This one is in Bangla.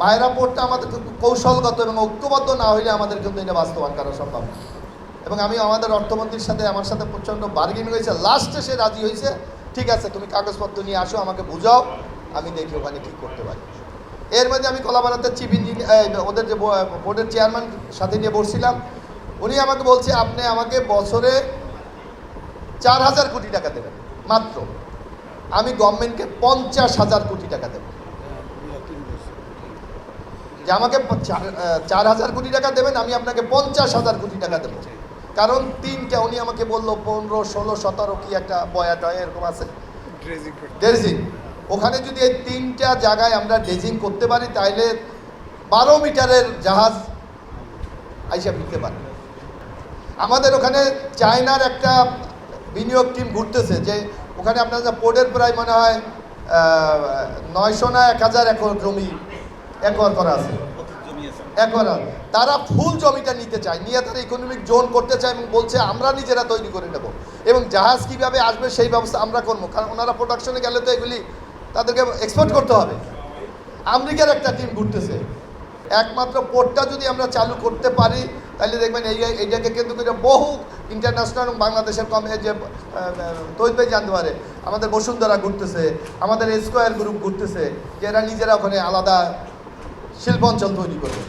পায়রা পোর্টটা আমাদের কৌশলগত এবং ঐক্যবদ্ধ না হইলে আমাদের কিন্তু এটা বাস্তবায়ন করা সম্ভব না। এবং আমি আমাদের অর্থমন্ত্রীর সাথে আমার সাথে প্রচণ্ড বার্গেনিং হয়েছে, লাস্টে সে রাজি হয়েছে, ঠিক আছে তুমি কাগজপত্র নিয়ে আসো, আমাকে বুঝাও, আমি দেখি ওখানে কী করতে পারি। এর মধ্যে আমি কলাপাড়াতে চিফ ইঞ্জিনিয়ার ওদের যে বোর্ডের চেয়ারম্যান সাথে নিয়ে বসছিলাম, উনি আমাকে বলছে আপনি আমাকে বছরে 4,000 কোটি টাকা দেবেন মাত্র, আমি গভর্নমেন্টকে 50,000 কোটি টাকা দেব। যে আমাকে 4,000 কোটি টাকা দেবেন, আমি আপনাকে 50,000 কোটি টাকা দেবো। কারণ তিনটা, উনি আমাকে বললো 15, 16, 17 কি একটা বয়া টয়া এরকম আছে ড্রেজিং, ওখানে যদি এই তিনটা জায়গায় আমরা ড্রেজিং করতে পারি তাহলে 12 মিটারের জাহাজ আইসা ফিরতে পারে। আমাদের ওখানে চায়নার একটা বিনিয়োগ টিম ঘুরতেছে, যে ওখানে আপনাদের পোর্টের প্রায় মনে হয় 900 না 1000 একর জমি একর করা আছে, একর। তারা ফুল জমিটা নিতে চায়, নিয়ে তারা ইকোনমিক জোন করতে চায় এবং বলছে আমরা নিজেরা তৈরি করে নেব এবং জাহাজ কীভাবে আসবে সেই ব্যবস্থা আমরা করবো। কারণ ওনারা প্রোডাকশনে গেলে তো এগুলি তাদেরকে এক্সপোর্ট করতে হবে। আমেরিকার একটা টিম ঘুরতেছে। একমাত্র পোর্টটা যদি আমরা চালু করতে পারি তাহলে দেখবেন এইটাকে কেন্দ্র করে বহু ইন্টারন্যাশনাল এবং বাংলাদেশের যে তৈরি ভাই জানতে পারে, আমাদের বসুন্ধরা ঘুরতেছে, আমাদের স্কোয়ার গ্রুপ ঘুরতেছে, যে এরা নিজেরা ওখানে আলাদা শিল্প অঞ্চল তৈরি করবে।